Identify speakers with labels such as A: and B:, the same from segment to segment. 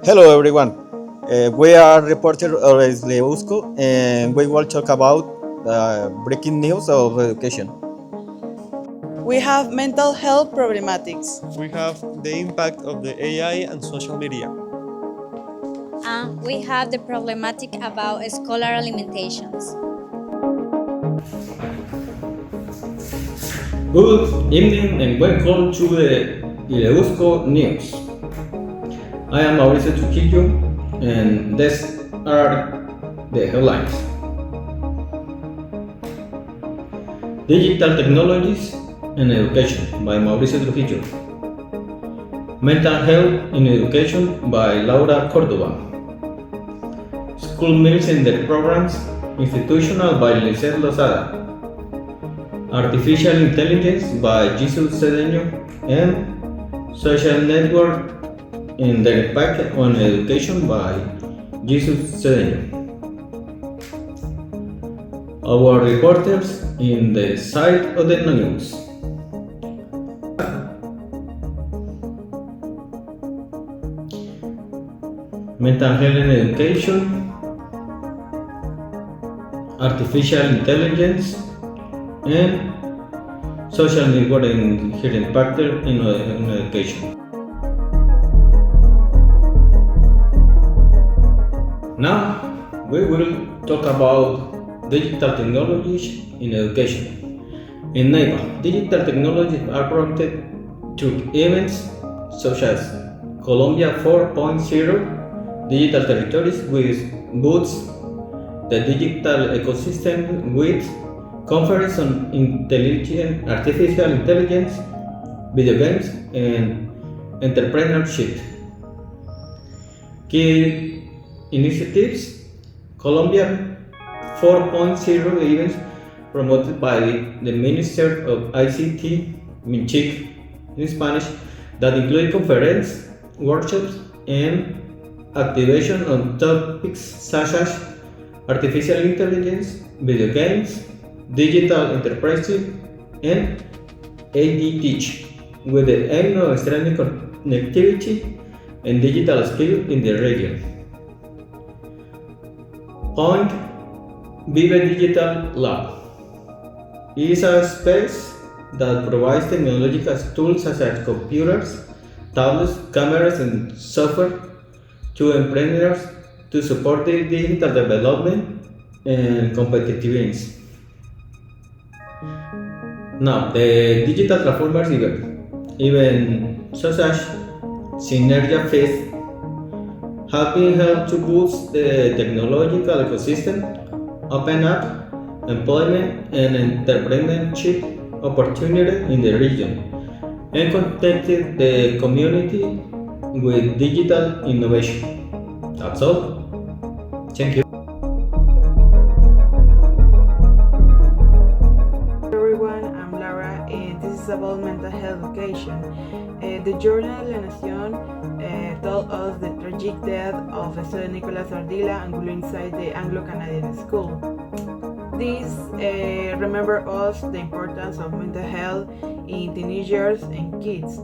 A: Hello everyone. We are reporter of ILEUSCO and we will talk about breaking news of education.
B: We have mental health problematics.
C: We have the impact of the AI and social media.
D: And we have the problematic about scholar alimentations.
E: Good evening and welcome to the ILEUSCO News. I am Mauricio Trujillo and these are the headlines. Digital Technologies and Education by Mauricio Trujillo. Mental Health in Education by Laura Córdoba. School Meals and their Programs Institutional by Lisette Lozada. Artificial Intelligence by Jesus Cedeño and Social Network and their Impact on Education by Jesus Cedeño. Our reporters in the site of the news. Mental health in education, artificial intelligence, and social network and their impact in education. Now we will talk about digital technologies in education. In NEPA, digital technologies are prompted through events such as Colombia 4.0, digital territories with boosts the digital ecosystem with conference on artificial intelligence, video games, and entrepreneurship. Key initiatives: Colombia 4.0 events promoted by the Minister of ICT, MINCHIC in Spanish, that include conference, workshops, and activation on topics such as artificial intelligence, video games, digital entrepreneurship, and AD with the aim of strengthening connectivity and digital skills in the region. Point Vive Digital Lab is a space that provides technological tools such as computers, tablets, cameras, and software to entrepreneurs to support their digital development and competitiveness. Now, the digital transformers even such as Synergia Fest have been helped to boost the technological ecosystem, open up employment and entrepreneurship opportunities in the region, and connected the community with digital innovation. That's all. Thank you.
B: Everyone, I'm Laura and this is about mental health education. The journal La Nación told us the tragic death of student Nicolas Ardila and inside the Anglo-Canadian school. This remember us the importance of mental health in teenagers and kids.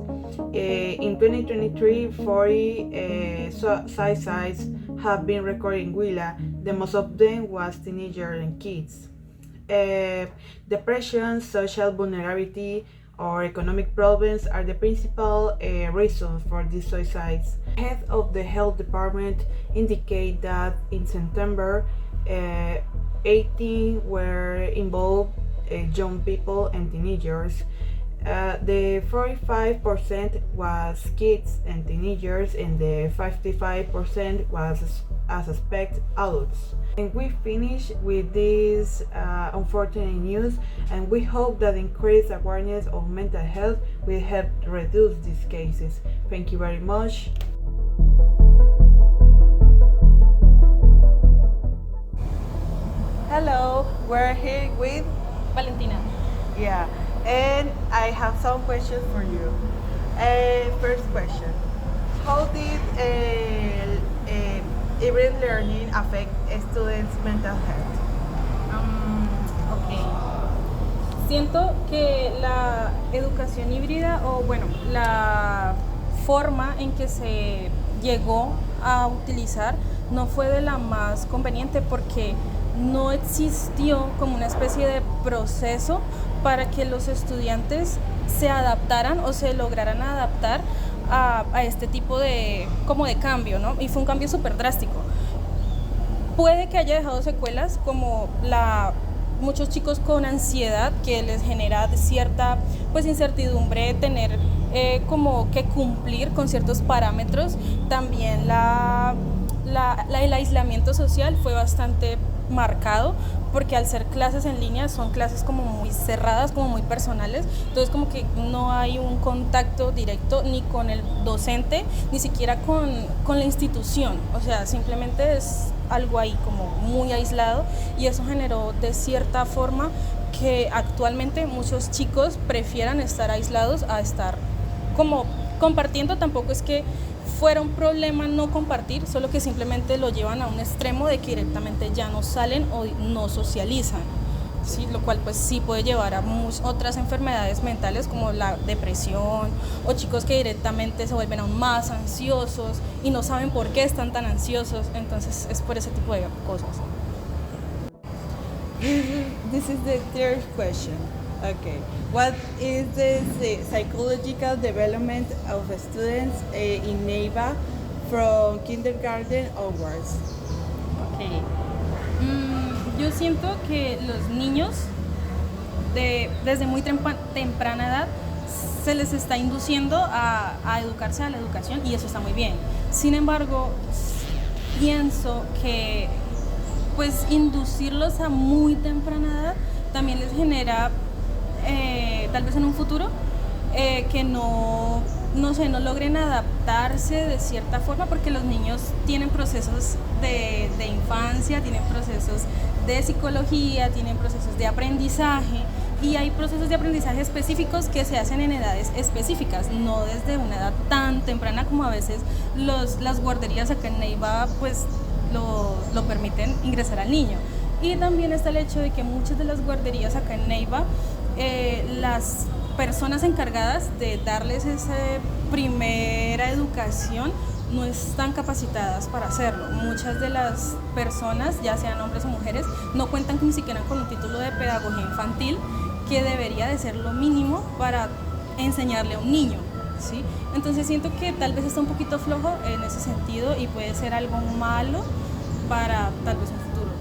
B: In 2023, 40 suicides have been recorded in Huila. The most of them was teenagers and kids. Depression, social vulnerability, or economic problems are the principal reasons for these suicides. The head of the health department indicate that in September, 18 were involved, young people and teenagers. The 45% was kids and teenagers, and the 55% was as suspect adults. And we finish with this unfortunate news, and we hope that increased awareness of mental health will help reduce these cases. Thank you very much. Hello, we're here with
D: Valentina.
B: Yeah, and I have some questions for you. First question: how did hybrid learning affect students' mental health?
F: Ok. Siento que la educación híbrida, o bueno, la forma en que se llegó a utilizar no fue de la más conveniente porque no existió como una especie de proceso para que los estudiantes se adaptaran o se lograran adaptar a este tipo de, como de cambio, ¿no? Y fue un cambio súper drástico. Puede que haya dejado secuelas como muchos chicos con ansiedad que les genera cierta pues incertidumbre tener como que cumplir con ciertos parámetros. También el aislamiento social fue bastante marcado porque al ser clases en línea son clases como muy cerradas, como muy personales, entonces como que no hay un contacto directo ni con el docente, ni siquiera con la institución, o sea, simplemente es algo ahí como muy aislado y eso generó de cierta forma que actualmente muchos chicos prefieran estar aislados a estar como compartiendo. Tampoco es que fuera un problema no compartir, solo que simplemente lo llevan a un extremo de que directamente ya no salen o no socializan, ¿sí? Lo cual pues sí puede llevar a otras enfermedades mentales como la depresión o chicos que directamente se vuelven aún más ansiosos y no saben por qué están tan ansiosos, entonces es por ese tipo de cosas.
B: This is the third question. Okay. What is the psychological development of students in NEIVA from kindergarten onwards?
F: Okay. Yo siento que los niños desde muy temprana edad se les está induciendo a educarse a la educación y eso está muy bien. Sin embargo, pienso que pues inducirlos a muy temprana edad también les genera tal vez en un futuro que no logren adaptarse de cierta forma, porque los niños tienen procesos de infancia, tienen procesos de psicología, tienen procesos de aprendizaje y hay procesos de aprendizaje específicos que se hacen en edades específicas, no desde una edad tan temprana como a veces las guarderías acá en Neiva pues lo permiten ingresar al niño. Y también está el hecho de que muchas de las guarderías acá en Neiva, las personas encargadas de darles esa primera educación no están capacitadas para hacerlo. Muchas de las personas, ya sean hombres o mujeres, no cuentan ni siquiera con un título de pedagogía infantil, que debería de ser lo mínimo para enseñarle a un niño, ¿sí? Entonces siento que tal vez está un poquito flojo en ese sentido y puede ser algo malo para tal vez un futuro.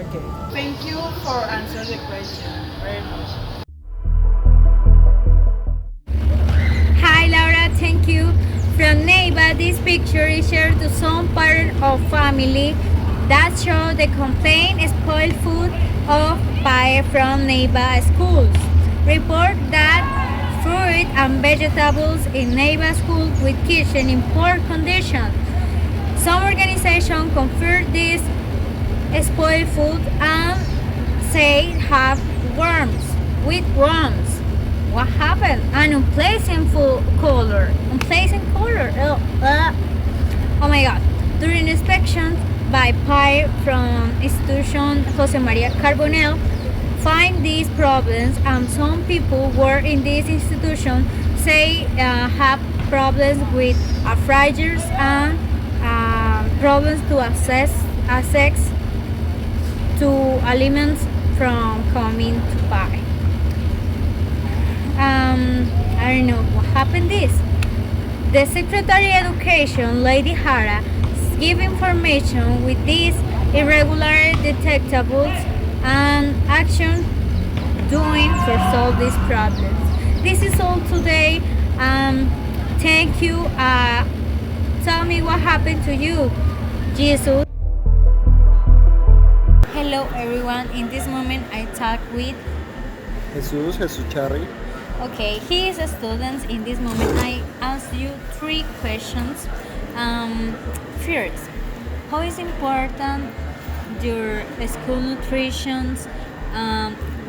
B: Okay. Thank you for answering the question very much.
D: Hi Laura, thank you. From Neiva, this picture is shared to some parent or family that show the complaint spoiled food of pie from Neiva schools. Report that fruit and vegetables in Neiva schools with kitchen in poor condition. Some organizations confirm this spoiled food and say have worms with worms. What happened? An unpleasant color. Oh my god. During inspection by PIE from Institution Jose Maria Carbonell, find these problems, and some people who work in this institution say have problems with frigers and problems to access to aliments from coming to PIE. I don't know what happened this. The Secretary of Education, Lady Hara, give information with these irregular detectables and action doing for solve these problems. This is all today. Thank you. Tell me what happened to you, Jesus. Hello everyone. In this moment I talk with
G: Jesus Charri.
D: Okay, he is a student. In this moment, I ask you 3 questions. First, how is important your school nutrition?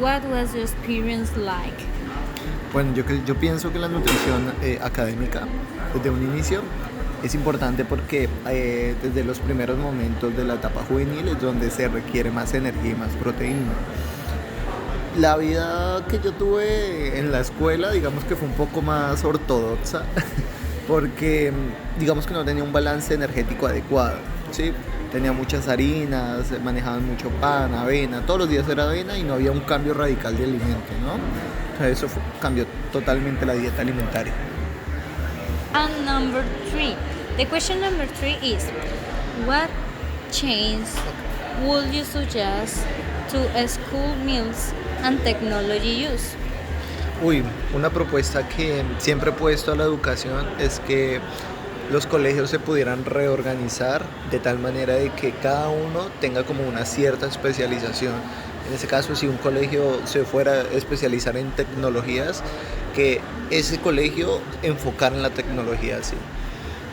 D: What was your experience like?
G: Bueno, yo pienso que la nutrición académica desde un inicio es importante porque desde los primeros momentos de la etapa juvenil es donde se requiere más energía y más proteína. La vida que yo tuve en la escuela, digamos que fue un poco más ortodoxa, porque digamos que no tenía un balance energético adecuado, ¿sí? Tenía muchas harinas, manejaban mucho pan, avena, todos los días era avena y no había un cambio radical de alimento, ¿no? Entonces cambió totalmente la dieta alimentaria.
D: And number 3. The question number 3 is, what change would you suggest to school meals and technology use?
G: Uy, una propuesta que siempre he puesto a la educación es que los colegios se pudieran reorganizar de tal manera de que cada uno tenga como una cierta especialización. En ese caso, si un colegio se fuera a especializar en tecnologías, que ese colegio enfocara en la tecnología, sí.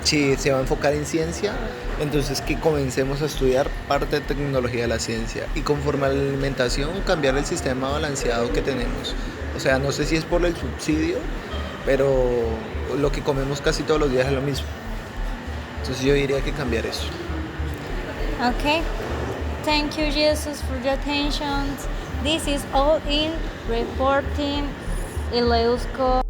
G: Si se va a enfocar en ciencia, entonces que comencemos a estudiar parte de tecnología de la ciencia y conforme a la alimentación cambiar el sistema balanceado que tenemos. O sea, no sé si es por el subsidio, pero lo que comemos casi todos los días es lo mismo. Entonces yo diría que cambiar eso.
D: Okay. Thank you, Jesus, for your attention. This is all in reporting ILEUSCO.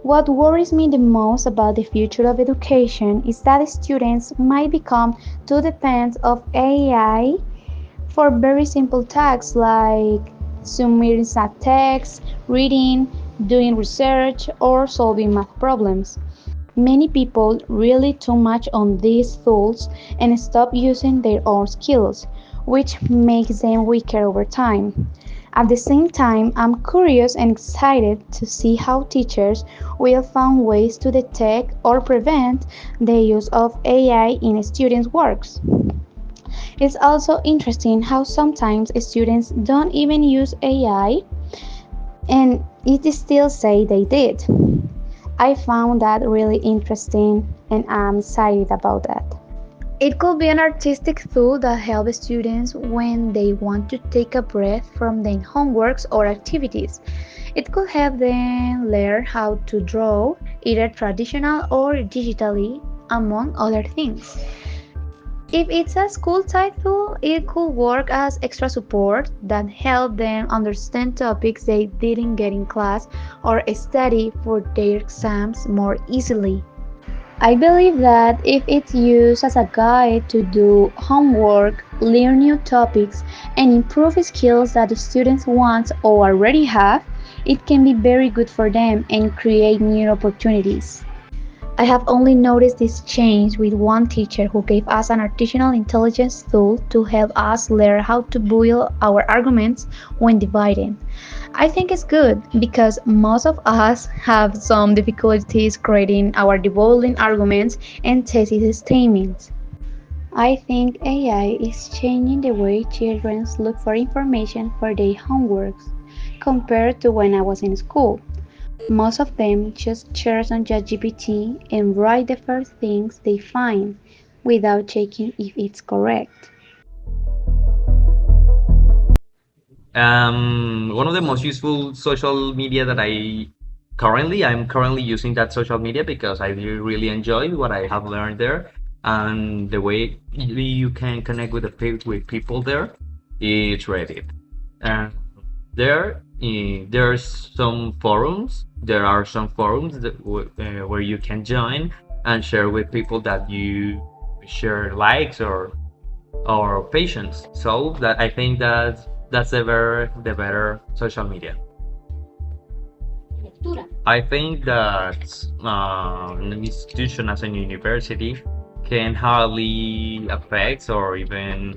H: What worries me the most about the future of education is that students might become too dependent of AI for very simple tasks like submitting a text, reading, doing research, or solving math problems. Many people rely too much on these tools and stop using their own skills, which makes them weaker over time. At the same time, I'm curious and excited to see how teachers will find ways to detect or prevent the use of AI in students' works. It's also interesting how sometimes students don't even use AI and it still say they did. I found that really interesting and I'm excited about that. It could be an artistic tool that helps students when they want to take a breath from their homeworks or activities. It could help them learn how to draw, either traditional or digitally, among other things. If it's a school-type tool, it could work as extra support that help them understand topics they didn't get in class or study for their exams more easily. I believe that if it's used as a guide to do homework, learn new topics, and improve skills that the students want or already have, it can be very good for them and create new opportunities. I have only noticed this change with one teacher who gave us an artificial intelligence tool to help us learn how to build our arguments when dividing. I think it's good because most of us have some difficulties creating our devolving arguments and thesis statements. I think AI is changing the way children look for information for their homeworks compared to when I was in school. Most of them just search on ChatGPT and write the first things they find without checking if it's correct.
I: One of the most useful social media that I'm currently using that social media because I really enjoy what I have learned there and the way you can connect with with people there. It's Reddit. There's some forums. There are some forums where you can join and share with people that you share likes or passions. So that I think that's the better social media. I think that an institution as a university can hardly affect or even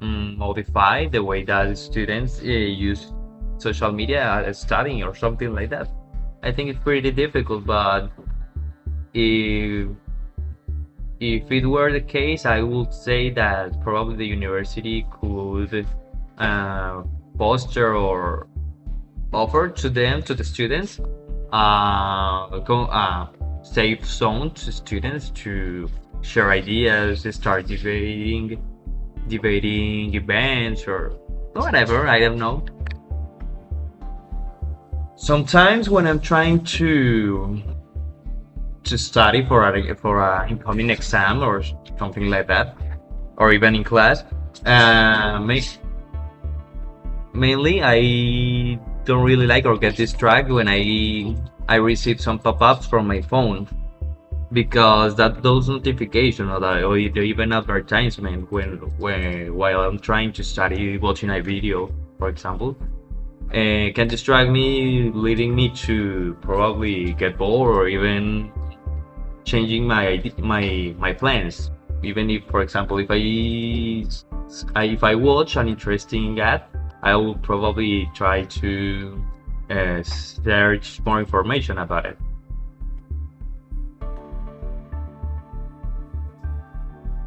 I: modify the way that students use social media as studying or something like that. I think it's pretty difficult, but if it were the case, I would say that probably the university could foster or offer to the students, safe zone to students to share ideas, start debating events or whatever. I don't know. Sometimes when I'm trying to study for a incoming exam or something like that, or even in class, mainly I don't really like or get distracted when I receive some pop-ups from my phone, because those notifications or even advertisement while I'm trying to study, watching a video, for example, can distract me, leading me to probably get bored or even changing my plans. Even if, for example, if I watch an interesting ad, I will probably try to search more information about it.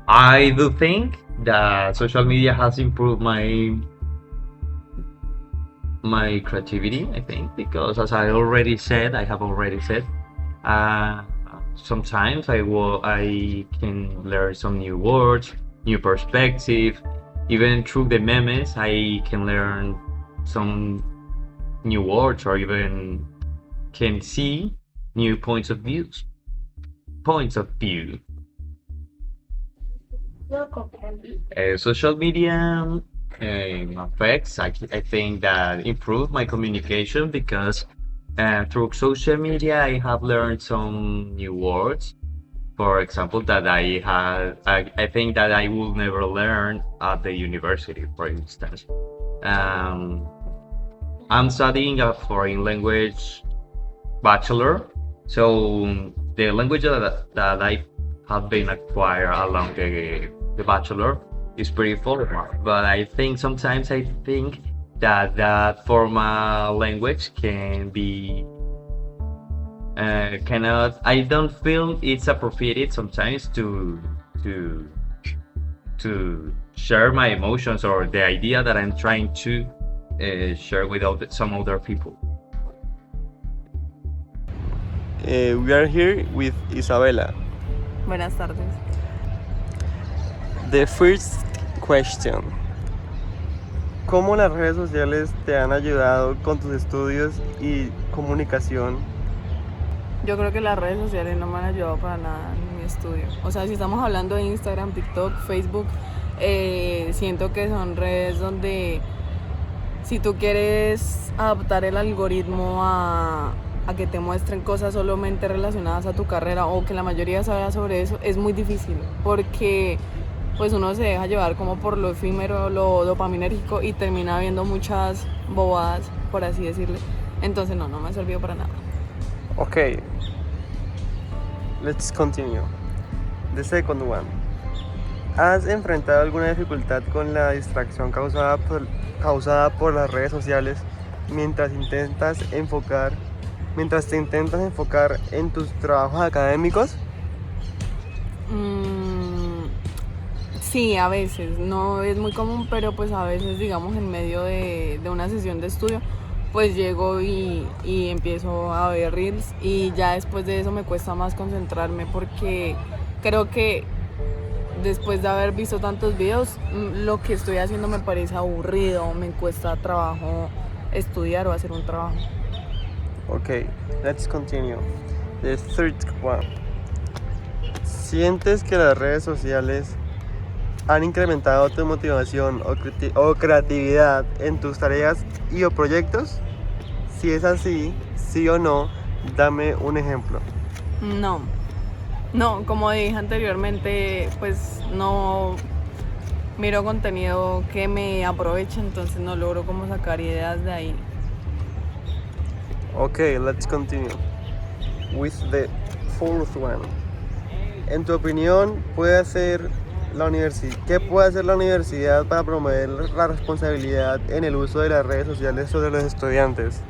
I: I do think that social media has improved my creativity, I think, because as I have already said, sometimes I can learn some new words, new perspective. Even through the memes, I can learn some new words, or even can see new points of view. Social media effects, I think that improve my communication, because through social media I have learned some new words, for example, that I think that I will never learn at the university. For instance, I'm studying a foreign language bachelor, so the language that I have been acquired along the bachelor is pretty formal, but I think sometimes that formal language can be I don't feel it's appropriate sometimes to share my emotions or the idea that I'm trying to share with some other people.
C: We are here with Isabella.
J: Buenas tardes.
C: The first question: ¿cómo las redes sociales te han ayudado con tus estudios y comunicación?
J: Yo creo que las redes sociales no me han ayudado para nada en mi estudio. O sea, si estamos hablando de Instagram, TikTok, Facebook, siento que son redes donde si tú quieres adaptar el algoritmo a que te muestren cosas solamente relacionadas a tu carrera, o que la mayoría sabe sobre eso, es muy difícil, porque pues uno se deja llevar como por lo efímero, lo dopaminérgico, y termina viendo muchas bobadas, por así decirle. Entonces no me ha servido para nada.
C: Okay, let's continue. The second one: ¿has enfrentado alguna dificultad con la distracción causada por las redes sociales mientras te intentas enfocar en tus trabajos académicos?
J: Sí, a veces, no es muy común, pero pues a veces, digamos, en medio de una sesión de estudio, pues llego y empiezo a ver reels, y ya después de eso me cuesta más concentrarme, porque creo que después de haber visto tantos videos, lo que estoy haciendo me parece aburrido, me cuesta trabajo estudiar o hacer un trabajo.
C: Okay, let's continue. The third one: ¿sientes que las redes sociales han incrementado tu motivación o creatividad en tus tareas y o proyectos? Si es así, sí o no, dame un ejemplo.
J: No, como dije anteriormente, pues no miro contenido que me aproveche, entonces no logro como sacar ideas de ahí.
C: Okay, let's continue with the fourth one. En tu opinión, ¿qué puede hacer la universidad para promover la responsabilidad en el uso de las redes sociales sobre los estudiantes?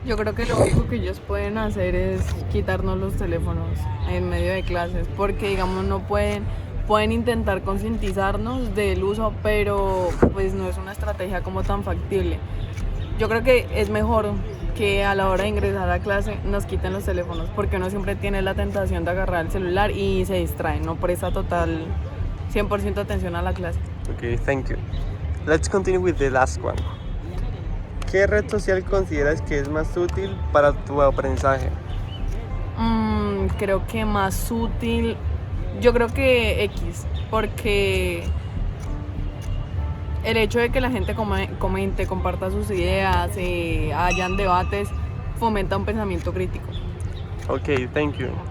J: Yo creo que lo único que ellos pueden hacer es quitarnos los teléfonos en medio de clases, porque digamos no pueden intentar concientizarnos del uso, pero pues no es una estrategia como tan factible. Yo creo que es mejor que a la hora de ingresar a clase nos quiten los teléfonos, porque uno siempre tiene la tentación de agarrar el celular y se distrae, no presta 100% atención a la clase.
C: Okay, thank you. Let's continue with the last one. ¿Qué red social consideras que es más útil para tu aprendizaje?
J: Creo que más útil, yo creo que X, porque el hecho de que la gente comente, comparta sus ideas, hayan debates, fomenta un pensamiento crítico.
C: Okay, thank you.